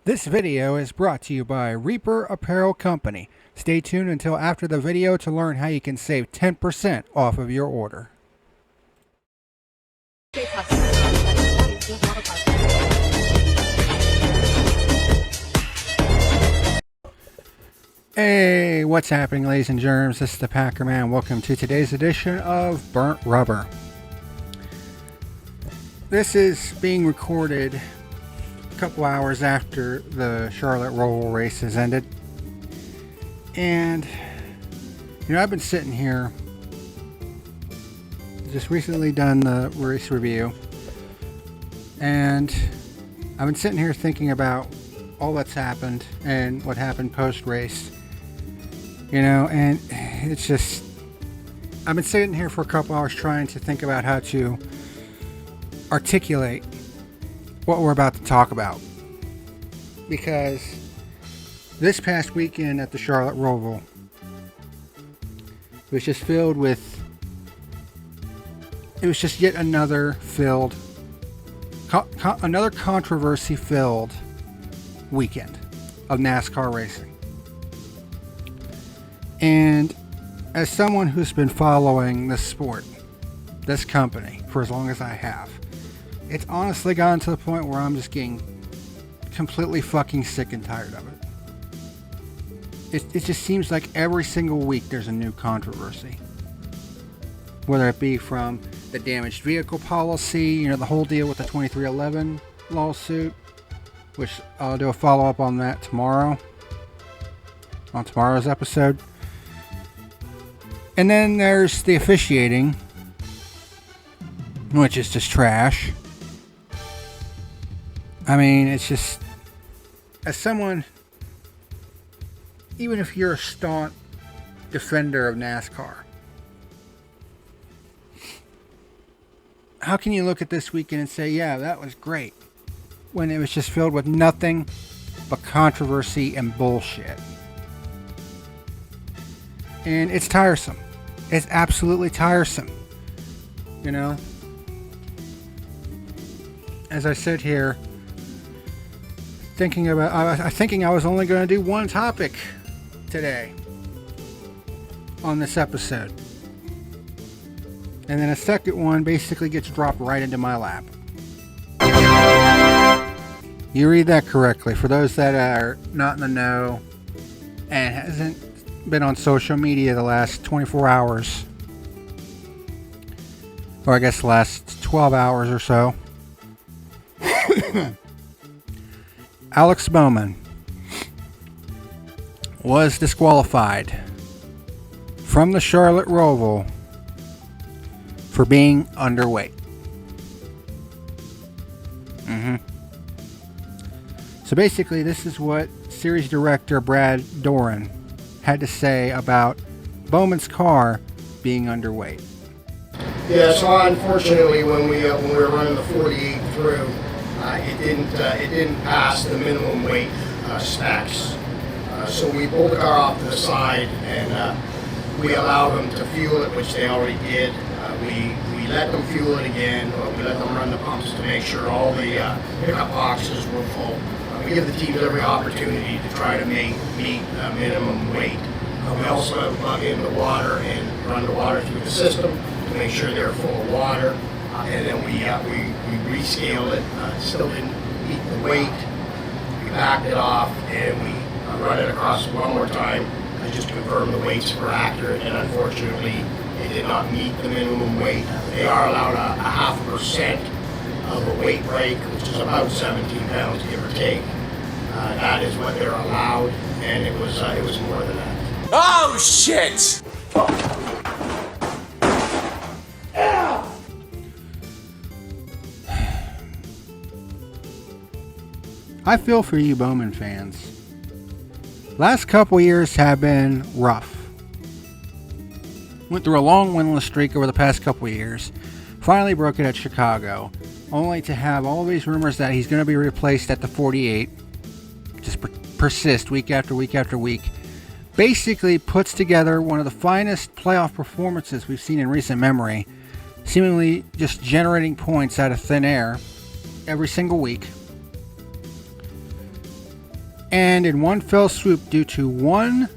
This video is brought to you by Reaper Apparel Company. Stay tuned until after the video to learn how you can save 10% off of your order. Hey, what's happening, ladies and germs? This is the PackerMan. Welcome to today's edition of Burnt Rubber. This is being recorded a couple hours after the Charlotte ROVAL race has ended. And, you know, I've been sitting here, just recently done the race review, and I've been sitting here thinking about all that's happened and what happened post-race. You know, and it's just, I've been sitting here for a couple hours trying to think about how to articulate what we're about to talk about. Because this past weekend at the Charlotte ROVAL was just filled with, it was just yet another filled, another controversy-filled weekend of NASCAR racing. And as someone who's been following this sport, this company, for as long as I have, it's honestly gotten to the point where I'm just getting completely fucking sick and tired of it. It just seems like every single week there's a new controversy. Whether it be from the damaged vehicle policy, you know, the whole deal with the 2311 lawsuit, which I'll do a follow-up on that tomorrow, on tomorrow's episode. And then there's the officiating, which is just trash. I mean, it's just, as someone, even if you're a staunch defender of NASCAR, how can you look at this weekend and say, yeah, that was great, when it was just filled with nothing but controversy and bullshit? And it's tiresome. It's absolutely tiresome. You know? As I sit here thinking about, I was only going to do one topic today on this episode. And then a second one basically gets dropped right into my lap. You read that correctly. For those that are not in the know and hasn't been on social media the last 24 hours, or I guess the last 12 hours or so, Alex Bowman was disqualified from the Charlotte ROVAL for being underweight. So basically, this is what series director Brad Doran had to say about Bowman's car being underweight. Yeah, so unfortunately, when we were running the 48 through, it didn't pass the minimum weight specs. So we pulled the car off to the side and we allowed them to fuel it, which they already did. We let them fuel it again. We let them run the pumps to make sure all the pickup boxes were full. We give the teams every opportunity to try to meet minimum weight. We also plug in the water and run the water through the system to make sure they're full of water. And then we rescaled it. Still didn't meet the weight. We backed it off and we run it across one more time just to confirm the weights were accurate. And unfortunately, it did not meet the minimum weight. They are allowed a 0.5% of a weight break, which is about 17 pounds, give or take. That is what they're allowed, and it was more than that. Oh shit! I feel for you Bowman fans. Last couple years have been rough. Went through a long winless streak over the past couple years. Finally broke it at Chicago, only to have all these rumors that he's going to be replaced at the 48 just persist week after week after week. Basically puts together one of the finest playoff performances we've seen in recent memory, seemingly just generating points out of thin air every single week. And in one fell swoop, due to one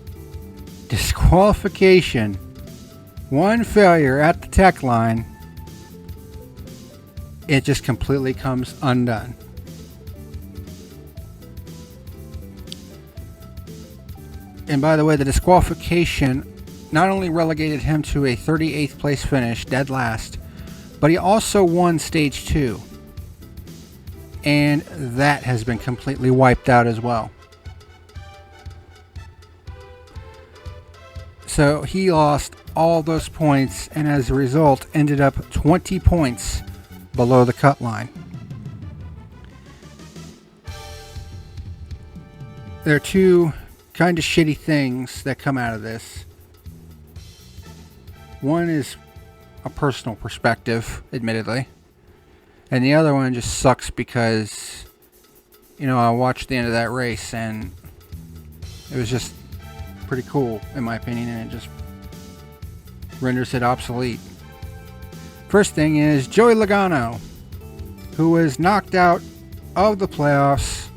disqualification, one failure at the tech line, it just completely comes undone. And by the way, the disqualification not only relegated him to a 38th place finish, dead last, but he also won stage 2. And that has been completely wiped out as well. So he lost all those points, and as a result ended up 20 points below the cut line. There are two kind of shitty things that come out of this. One is a personal perspective, admittedly, and the other one just sucks because, you know, I watched the end of that race and it was just pretty cool in my opinion, and it just renders it obsolete. First thing is Joey Logano, who was knocked out of the playoffs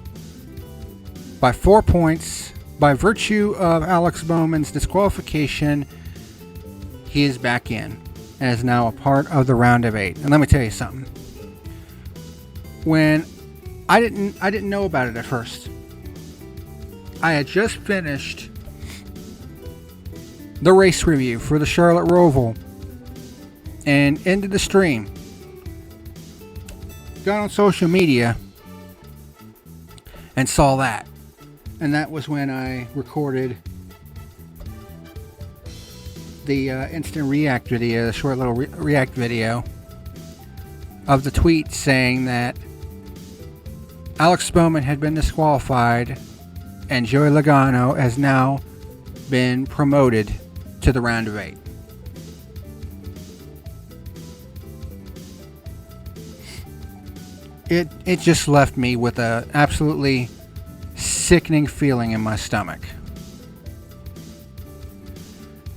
by 4 points by virtue of Alex Bowman's disqualification. He is back in and is now a part of the round of 8. And let me tell you something. When I didn't know about it at first. I had just finished the race review for the Charlotte ROVAL and ended the stream. Got on social media and saw that. And that was when I recorded the instant react video, the short little react video of the tweet saying that Alex Bowman had been disqualified and Joey Logano has now been promoted to the round of 8. It just left me with a absolutely sickening feeling in my stomach.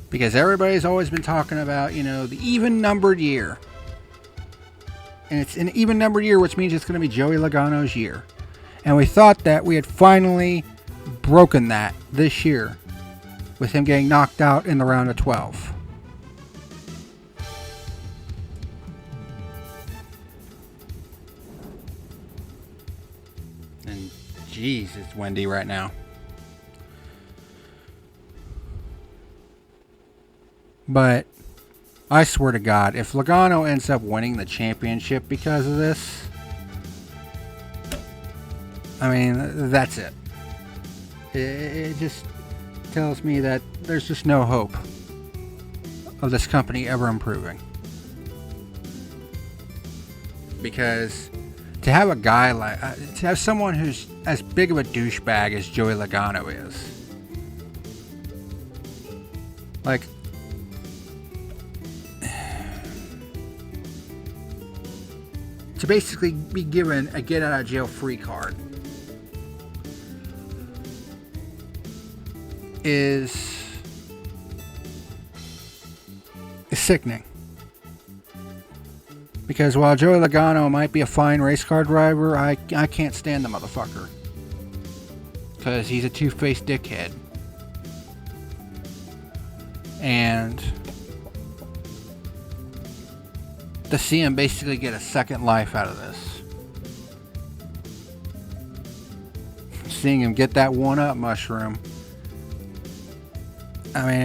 Because everybody's always been talking about, you know, the even-numbered year. And it's an even-numbered year, which means it's going to be Joey Logano's year. And we thought that we had finally broken that this year with him getting knocked out in the round of 12. And jeez, it's windy right now. But I swear to God, if Logano ends up winning the championship because of this, I mean, that's it. It just tells me that there's just no hope of this company ever improving. Because to have a guy like, to have someone who's as big of a douchebag as Joey Logano is, like, to basically be given a get out of jail free card is sickening. Because while Joey Logano might be a fine race car driver, I can't stand the motherfucker. Because he's a two-faced dickhead. And to see him basically get a second life out of this. Seeing him get that one-up mushroom, I mean,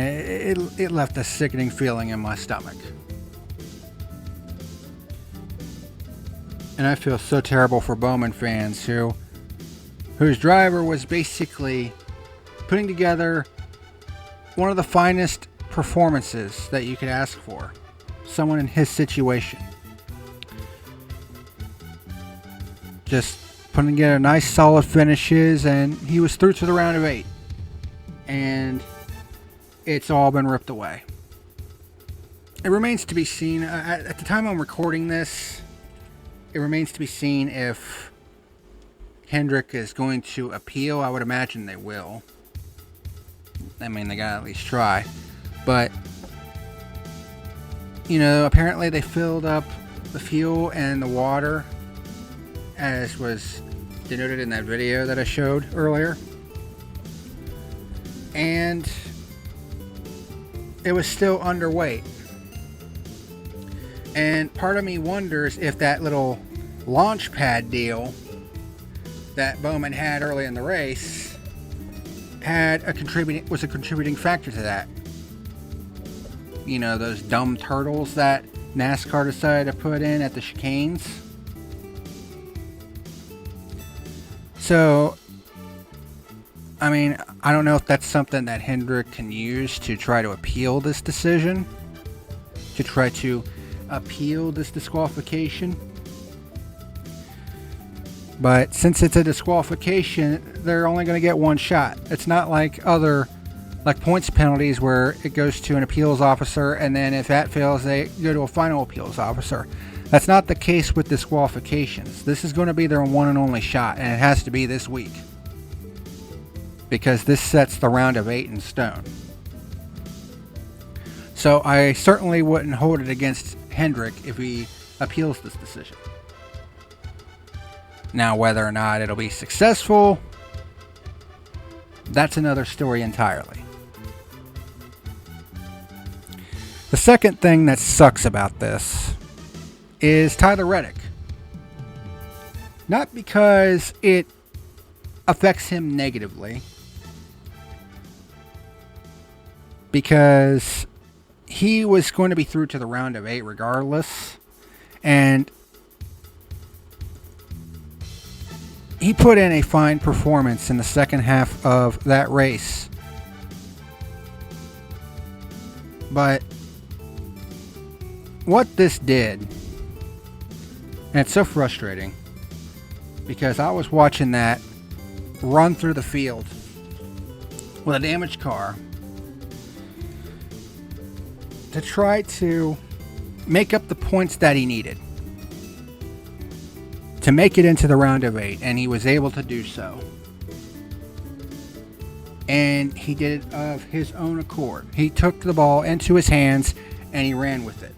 it left a sickening feeling in my stomach. And I feel so terrible for Bowman fans whose driver was basically putting together one of the finest performances that you could ask for. Someone in his situation. Just putting together nice solid finishes, and he was through to the round of 8. And it's all been ripped away. It remains to be seen, at the time I'm recording this, it remains to be seen if Hendrick is going to appeal. I would imagine they will. I mean, they gotta at least try. But, you know, apparently they filled up the fuel and the water, as was denoted in that video that I showed earlier. and it was still underweight. And part of me wonders if that little launch pad deal that Bowman had early in the race was a contributing factor to that. You know, those dumb turtles that NASCAR decided to put in at the chicanes. So, I mean, I don't know if that's something that Hendrick can use to try to appeal this decision, to try to appeal this disqualification. But since it's a disqualification, they're only going to get one shot. It's not like other points penalties where it goes to an appeals officer, and then if that fails, they go to a final appeals officer. That's not the case with disqualifications. This is going to be their one and only shot, and it has to be this week, because this sets the round of 8 in stone. So I certainly wouldn't hold it against Hendrick if he appeals this decision. Now, whether or not it'll be successful, that's another story entirely. The second thing that sucks about this is Tyler Reddick. Not because it affects him negatively, because he was going to be through to the round of 8 regardless, and he put in a fine performance in the second half of that race. But what this did, and it's so frustrating, because I was watching that run through the field with a damaged car to try to make up the points that he needed to make it into the round of 8, and he was able to do so. And he did it of his own accord. He took the ball into his hands and he ran with it.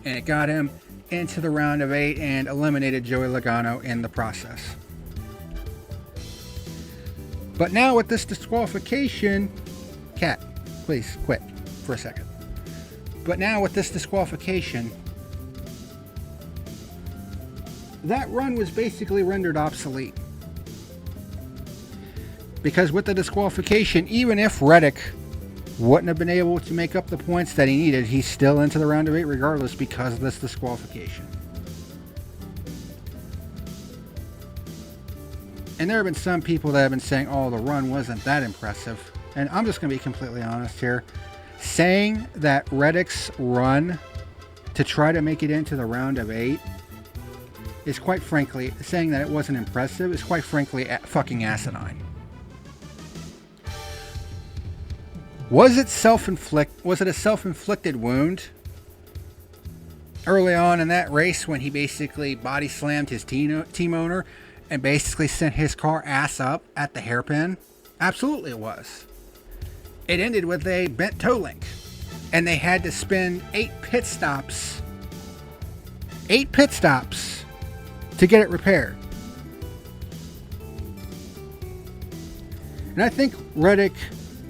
And it got him into the round of 8 and eliminated Joey Logano in the process. But now with this disqualification, Cat, please quit for a second. But now with this disqualification, that run was basically rendered obsolete. Because with the disqualification, even if Reddick wouldn't have been able to make up the points that he needed, he's still into the round of 8 regardless because of this disqualification. And there have been some people that have been saying, oh, the run wasn't that impressive. And I'm just going to be completely honest here. Saying that Reddick's run to try to make it into the round of 8 is quite frankly, saying that it wasn't impressive is quite frankly fucking asinine. Was it a self-inflicted wound early on in that race when he basically body slammed his team owner and basically sent his car ass up at the hairpin? Absolutely it was. It ended with a bent toe link, and they had to spend 8 pit stops to get it repaired. And I think Reddick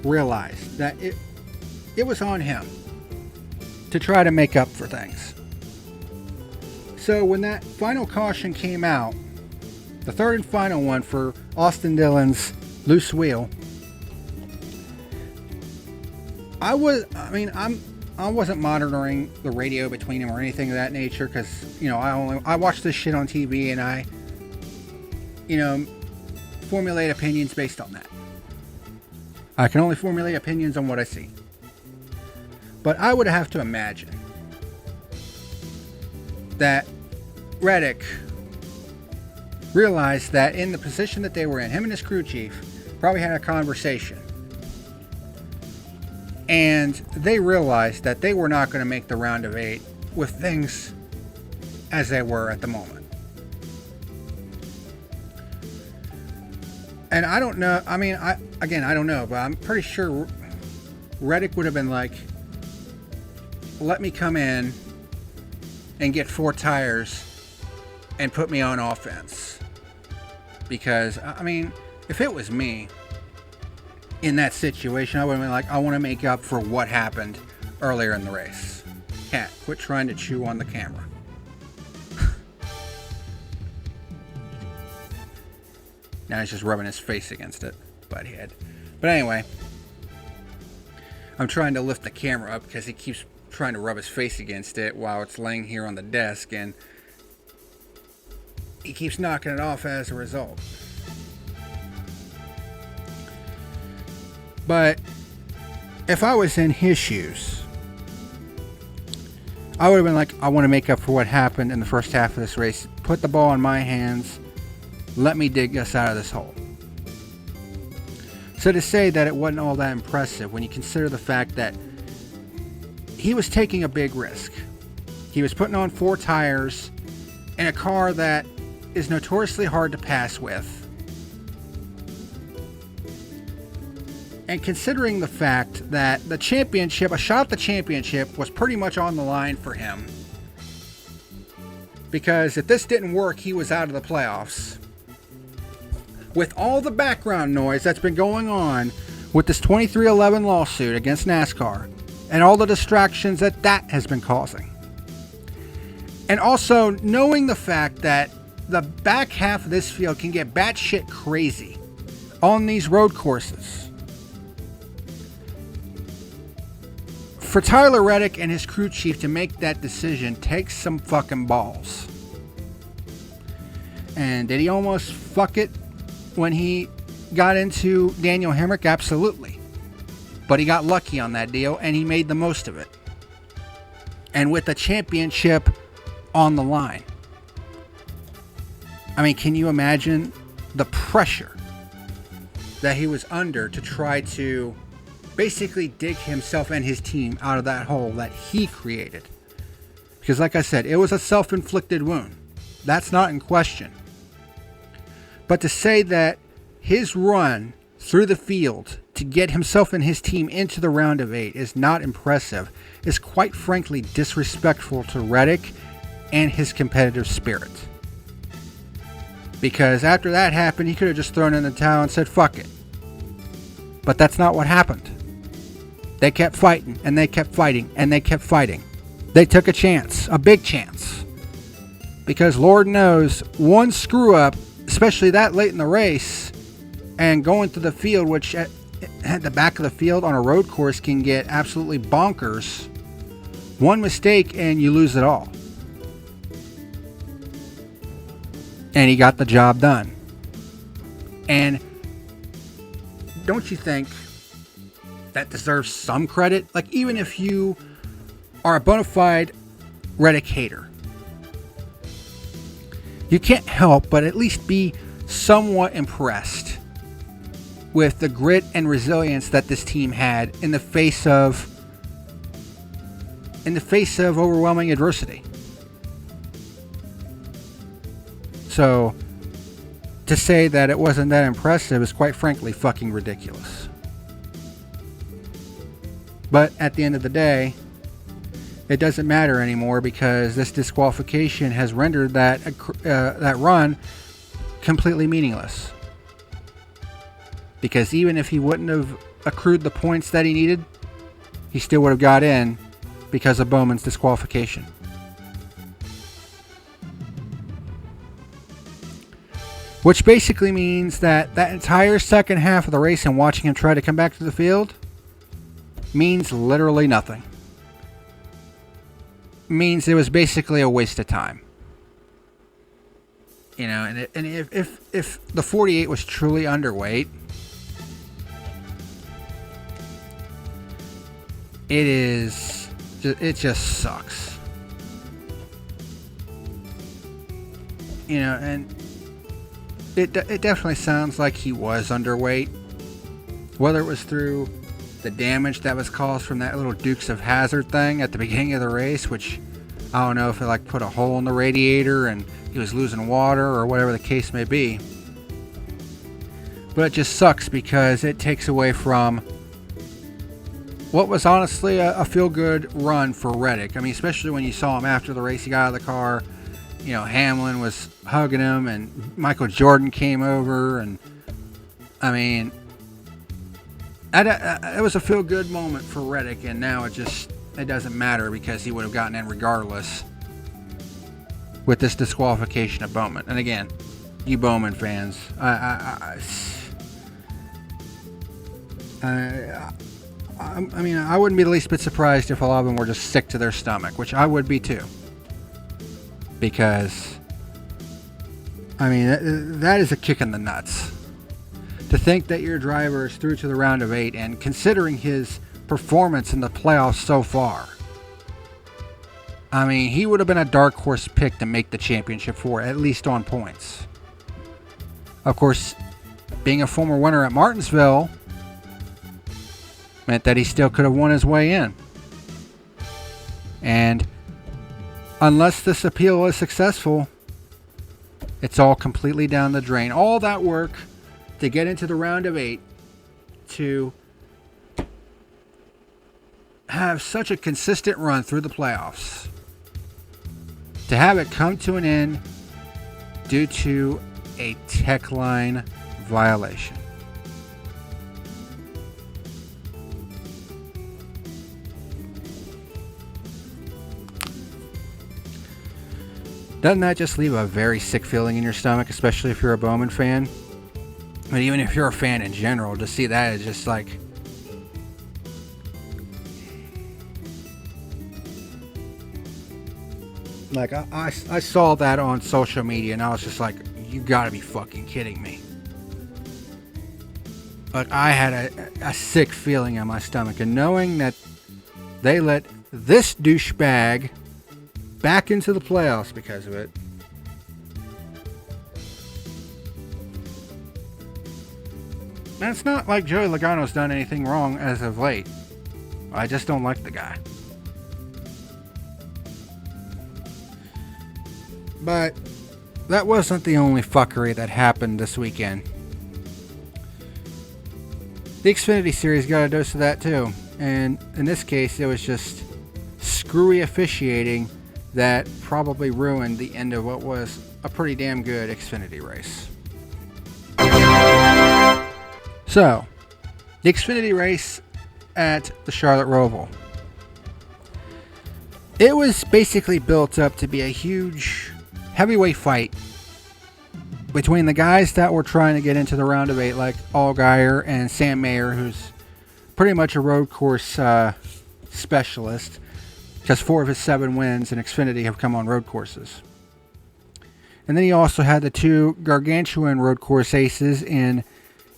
realized that it was on him to try to make up for things. So when that final caution came out, the third and final one for Austin Dillon's loose wheel, I wasn't monitoring the radio between them or anything of that nature, because I watch this shit on TV and I formulate opinions based on that. I can only formulate opinions on what I see. But I would have to imagine that Reddick realized that in the position that they were in, him and his crew chief probably had a conversation. And they realized that they were not going to make the round of 8 with things as they were at the moment. And I don't know, I don't know, but I'm pretty sure Reddick would have been like, let me come in and get 4 tires and put me on offense. Because, if it was me, in that situation, I would have been like, I want to make up for what happened earlier in the race. Cat, quit trying to chew on the camera. Now he's just rubbing his face against it, butthead. But anyway, I'm trying to lift the camera up because he keeps trying to rub his face against it while it's laying here on the desk, and he keeps knocking it off as a result. But if I was in his shoes, I would have been like, I want to make up for what happened in the first half of this race. Put the ball in my hands. Let me dig us out of this hole. So to say that it wasn't all that impressive when you consider the fact that he was taking a big risk. He was putting on 4 tires in a car that is notoriously hard to pass with. And considering the fact that the championship, a shot at the championship, was pretty much on the line for him. Because if this didn't work, he was out of the playoffs. With all the background noise that's been going on with this 2311 lawsuit against NASCAR and all the distractions that has been causing. And also knowing the fact that the back half of this field can get batshit crazy on these road courses. For Tyler Reddick and his crew chief to make that decision takes some fucking balls. And did he almost fuck it when he got into Daniel Hemrick? Absolutely. But he got lucky on that deal and he made the most of it. And with the championship on the line. I mean, can you imagine the pressure that he was under to try to basically dig himself and his team out of that hole that he created? Because like I said, it was a self-inflicted wound. That's not in question. But to say that his run through the field to get himself and his team into the round of 8 is not impressive is quite frankly disrespectful to Reddick and his competitive spirit. Because after that happened, he could have just thrown in the towel and said, fuck it. But that's not what happened. They kept fighting, and they kept fighting, and they kept fighting. They took a chance, a big chance. Because Lord knows, one screw up, especially that late in the race, and going through the field, which at the back of the field on a road course can get absolutely bonkers. One mistake and you lose it all. And he got the job done. And don't you think that deserves some credit? Like, even if you are a bona fide Reddick hater, you can't help but at least be somewhat impressed with the grit and resilience that this team had in the face of overwhelming adversity. So, to say that it wasn't that impressive is quite frankly fucking ridiculous. But at the end of the day, it doesn't matter anymore because this disqualification has rendered that run completely meaningless. Because even if he wouldn't have accrued the points that he needed, he still would have got in because of Bowman's disqualification. Which basically means that entire second half of the race and watching him try to come back to the field means literally nothing. Means it was basically a waste of time. You know, and if the 48 was truly underweight, it just sucks. You know, and it definitely sounds like he was underweight. Whether it was through the damage that was caused from that little Dukes of Hazzard thing at the beginning of the race, which I don't know if it like put a hole in the radiator and he was losing water or whatever the case may be. But it just sucks because it takes away from what was honestly a feel-good run for Reddick. I mean, especially when you saw him after the race, he got out of the car. You know, Hamlin was hugging him and Michael Jordan came over, and I mean, It was a feel-good moment for Reddick, and now it doesn't matter because he would have gotten in regardless with this disqualification of Bowman. And again, you Bowman fans, I mean, I wouldn't be the least bit surprised if a lot of them were just sick to their stomach, which I would be too. Because, I mean, that is a kick in the nuts. To think that your driver is through to the round of 8, and considering his performance in the playoffs so far, I mean, he would have been a dark horse pick to make the championship four, at least on points. Of course, being a former winner at Martinsville meant that he still could have won his way in. And unless this appeal is successful, it's all completely down the drain. All that work to get into the round of 8, to have such a consistent run through the playoffs, to have it come to an end due to a tech line violation. Doesn't that just leave a very sick feeling in your stomach, especially if you're a Bowman fan? But even if you're a fan in general, to see that is just like... Like, I saw that on social media, and I was just like, you gotta be fucking kidding me. Like, I had a sick feeling in my stomach, and knowing that they let this douchebag back into the playoffs because of it. And it's not like Joey Logano's done anything wrong as of late. I just don't like the guy. But that wasn't the only fuckery that happened this weekend. The Xfinity Series got a dose of that too. And in this case, it was just screwy officiating that probably ruined the end of what was a pretty damn good Xfinity race. So, the Xfinity race at the Charlotte ROVAL. It was basically built up to be a huge heavyweight fight between the guys that were trying to get into the round of 8, like Allgaier and Sam Mayer, who's pretty much a road course specialist, because 4 of his 7 wins in Xfinity have come on road courses. And then he also had the 2 gargantuan road course aces in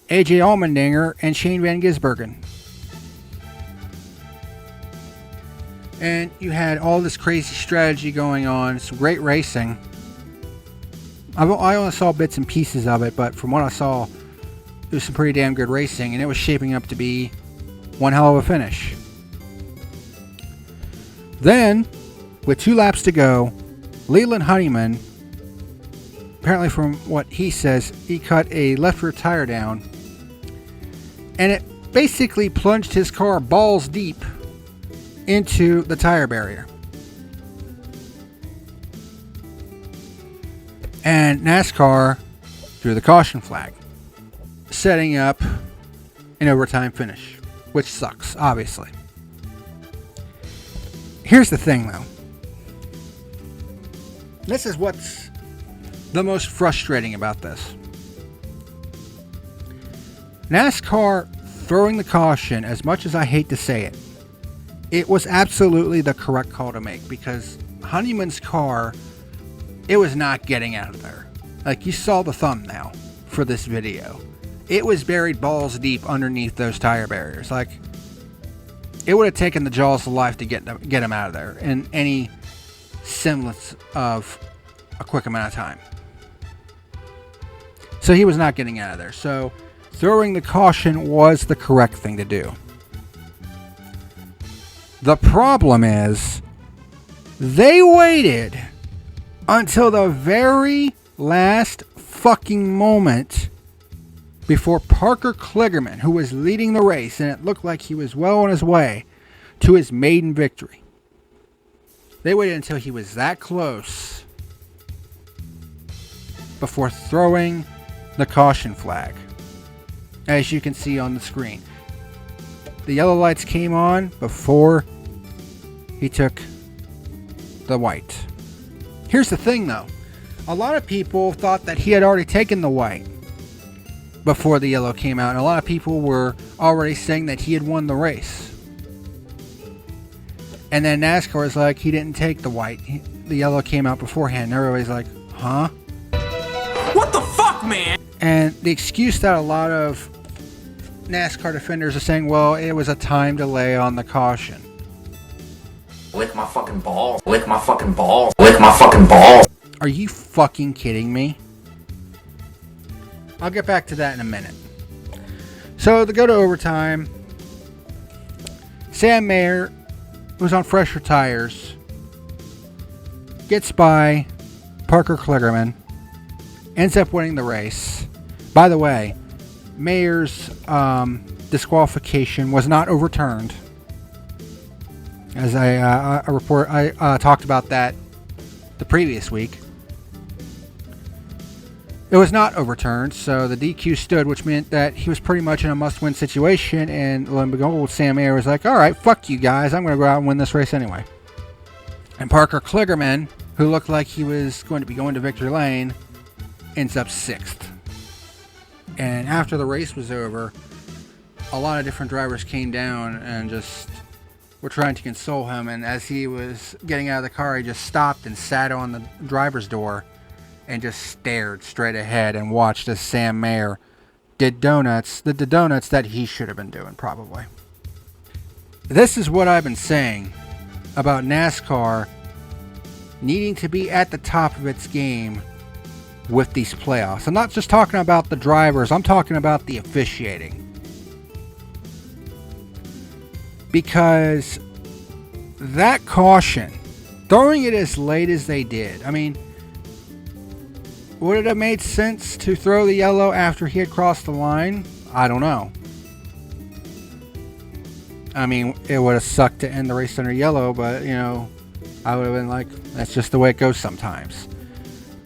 AJ Allmendinger and Shane Van Gisbergen. And you had all this crazy strategy going on, some great racing. I only saw bits and pieces of it, but from what I saw, it was some pretty damn good racing, and it was shaping up to be one hell of a finish. Then, with 2 laps to go, Leland Honeyman, apparently from what he says, he cut a left rear tire down, and it basically plunged his car balls deep into the tire barrier. And NASCAR threw the caution flag, setting up an overtime finish, which sucks, obviously. Here's the thing, though. This is what's the most frustrating about this. NASCAR throwing the caution, as much as I hate to say it, it was absolutely the correct call to make, because Honeyman's car, it was not getting out of there. Like, you saw the thumbnail for this video. It was buried balls deep underneath those tire barriers. Like, it would have taken the jaws of life to get him out of there in any semblance of a quick amount of time. So he was not getting out of there. So throwing the caution was the correct thing to do. The problem is, they waited until the very last fucking moment before Parker Kligerman, who was leading the race, and it looked like he was well on his way to his maiden victory. They waited until he was that close before throwing the caution flag, as you can see on the screen. The yellow lights came on before he took the white. Here's the thing, though. A lot of people thought that he had already taken the white before the yellow came out. And a lot of people were already saying that he had won the race. And then NASCAR was like, he didn't take the white. The yellow came out beforehand. And everybody's like, huh? What the fuck, man? And the excuse that a lot of NASCAR defenders are saying, well, it was a time delay on the caution. Lick my fucking balls. Lick my fucking balls. Lick my fucking balls. Are you fucking kidding me? I'll get back to that in a minute. So, to go to overtime, Sam Mayer, who's on fresher tires, gets by Parker Kligerman, ends up winning the race. By the way, Mayer's disqualification was not overturned. As I talked about that the previous week. It was not overturned, so the DQ stood, which meant that he was pretty much in a must-win situation, and lo and behold, Sam Mayer was like, alright, fuck you guys, I'm going to go out and win this race anyway. And Parker Kligerman, who looked like he was going to be going to victory lane, ends up 6th. And after the race was over, a lot of different drivers came down and just were trying to console him, and as he was getting out of the car, he just stopped and sat on the driver's door and just stared straight ahead and watched as Sam Mayer did the donuts that he should have been doing, probably. This is what I've been saying about NASCAR needing to be at the top of its game with these playoffs. I'm not just talking about the drivers, I'm talking about the officiating. Because that caution, throwing it as late as they did, I mean, would it have made sense to throw the yellow after he had crossed the line? I don't know. I mean, it would have sucked to end the race under yellow, but, you know, I would have been like, that's just the way it goes sometimes.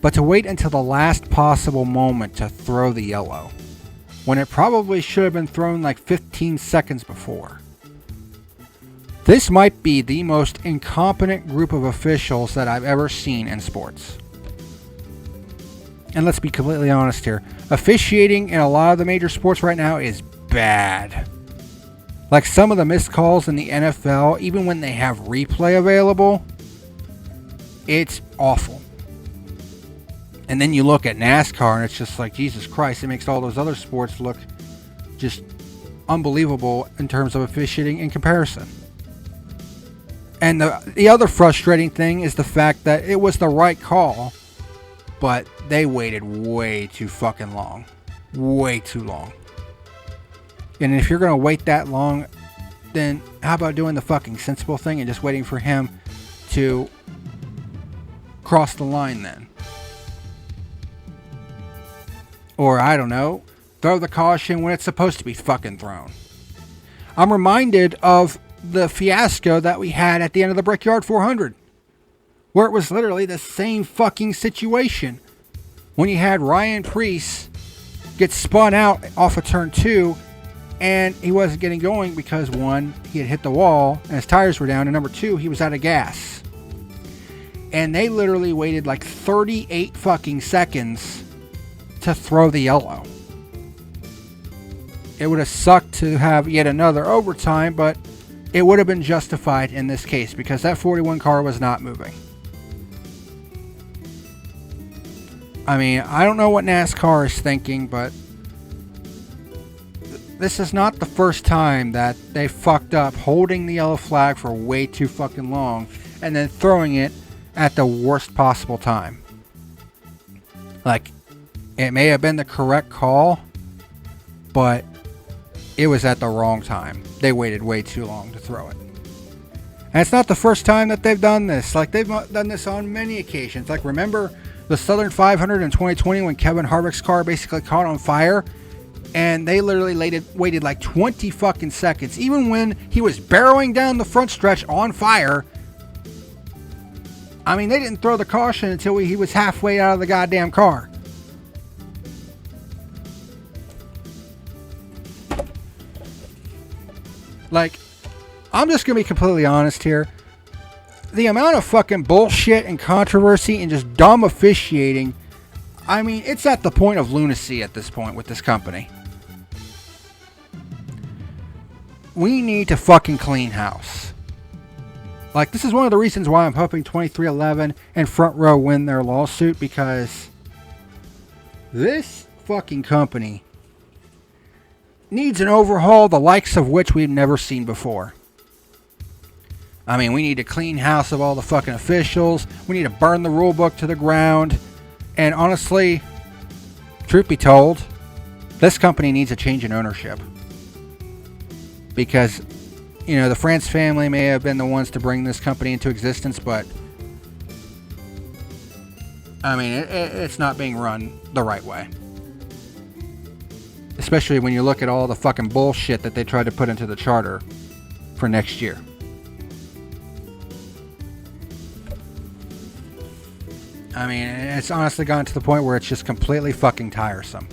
But to wait until the last possible moment to throw the yellow, when it probably should have been thrown like 15 seconds before. This might be the most incompetent group of officials that I've ever seen in sports. And let's be completely honest here. Officiating in a lot of the major sports right now is bad. Like some of the missed calls in the NFL, even when they have replay available, it's awful. And then you look at NASCAR and it's just like, Jesus Christ, it makes all those other sports look just unbelievable in terms of officiating in comparison. And the other frustrating thing is the fact that it was the right call, but they waited way too fucking long. Way too long. And if you're going to wait that long, then how about doing the fucking sensible thing and just waiting for him to cross the line then? Or, I don't know, throw the caution when it's supposed to be fucking thrown. I'm reminded of the fiasco that we had at the end of the Brickyard 400, where it was literally the same fucking situation. When you had Ryan Preece get spun out off of turn 2, and he wasn't getting going because 1, he had hit the wall and his tires were down, and number 2, he was out of gas. And they literally waited like 38 fucking seconds to throw the yellow. It would have sucked to have yet another overtime, but it would have been justified in this case because that 41 car was not moving. I mean, I don't know what NASCAR is thinking, but this is not the first time that they fucked up holding the yellow flag for way too fucking long and then throwing it at the worst possible time. Like, it may have been the correct call, but it was at the wrong time. They waited way too long to throw it. And it's not the first time that they've done this. Like, they've done this on many occasions. Like, remember the Southern 500 in 2020 when Kevin Harvick's car basically caught on fire? And they literally waited like 20 fucking seconds. Even when he was barreling down the front stretch on fire. I mean, they didn't throw the caution until he was halfway out of the goddamn car. Like, I'm just gonna be completely honest here. The amount of fucking bullshit and controversy and just dumb officiating, I mean, it's at the point of lunacy at this point with this company. We need to fucking clean house. Like, this is one of the reasons why I'm hoping 2311 and Front Row win their lawsuit, because this fucking company needs an overhaul the likes of which we've never seen before. I mean, we need a clean house of all the fucking officials. We need to burn the rule book to the ground. And honestly, truth be told, this company needs a change in ownership. Because, you know, the France family may have been the ones to bring this company into existence, but I mean, it's not being run the right way. Especially when you look at all the fucking bullshit that they tried to put into the charter for next year. I mean, it's honestly gotten to the point where it's just completely fucking tiresome.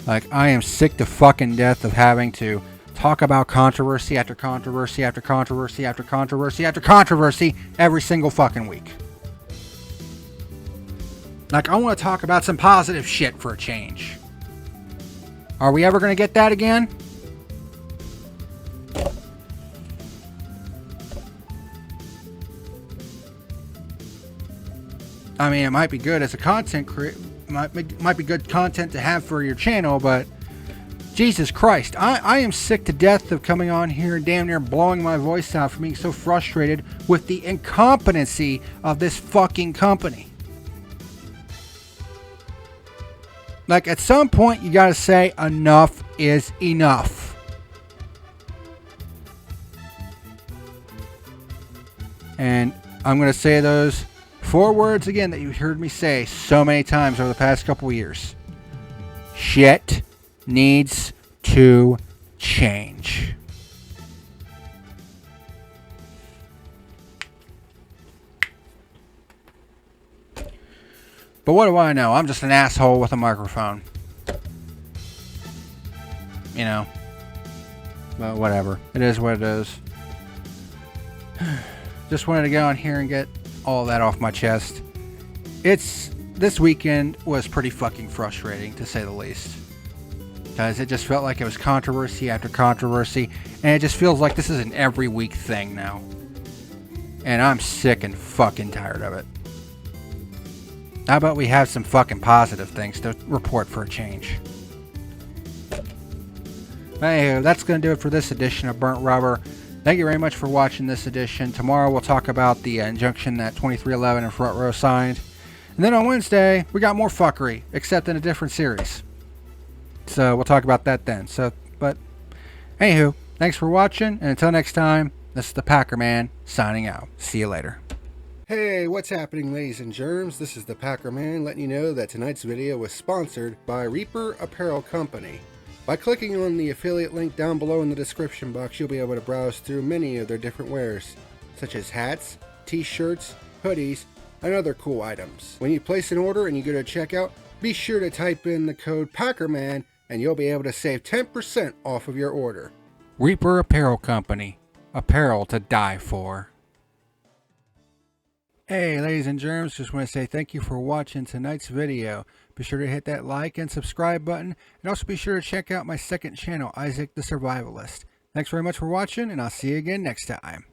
Like, I am sick to fucking death of having to talk about controversy after controversy after controversy after controversy after controversy every single fucking week. Like, I want to talk about some positive shit for a change. Are we ever going to get that again? I mean, it might be good as a content might be good content to have for your channel, but Jesus Christ, I am sick to death of coming on here and damn near blowing my voice out for being so frustrated with the incompetency of this fucking company. Like, at some point, you gotta say enough is enough. And I'm gonna say those 4 words again that you've heard me say so many times over the past couple years. Shit needs to change. But what do I know? I'm just an asshole with a microphone. You know. But whatever. It is what it is. Just wanted to go on here and get all that off my chest. This weekend was pretty fucking frustrating, to say the least, because it just felt like it was controversy after controversy, and it just feels like this is an every week thing now, and I'm sick and fucking tired of it. How about we have some fucking positive things to report for a change? Anywho, that's going to do it for this edition of Burnt Rubber. Thank you very much for watching this edition. Tomorrow we'll talk about the injunction that 2311 and Front Row signed. And then on Wednesday, we got more fuckery, except in a different series. So we'll talk about that then. But anywho, thanks for watching, and until next time, this is the PackerMan signing out. See you later. Hey, what's happening, ladies and germs? This is the PackerMan letting you know that tonight's video was sponsored by Reaper Apparel Company. By clicking on the affiliate link down below in the description box, you'll be able to browse through many of their different wares, such as hats, t-shirts, hoodies, and other cool items. When you place an order and you go to checkout, be sure to type in the code PackerMan and you'll be able to save 10% off of your order. Reaper Apparel Company. Apparel to die for. Hey, ladies and germs, just want to say thank you for watching tonight's video. Be sure to hit that like and subscribe button, and also be sure to check out my second channel, Isaac the Survivalist. Thanks very much for watching, and I'll see you again next time.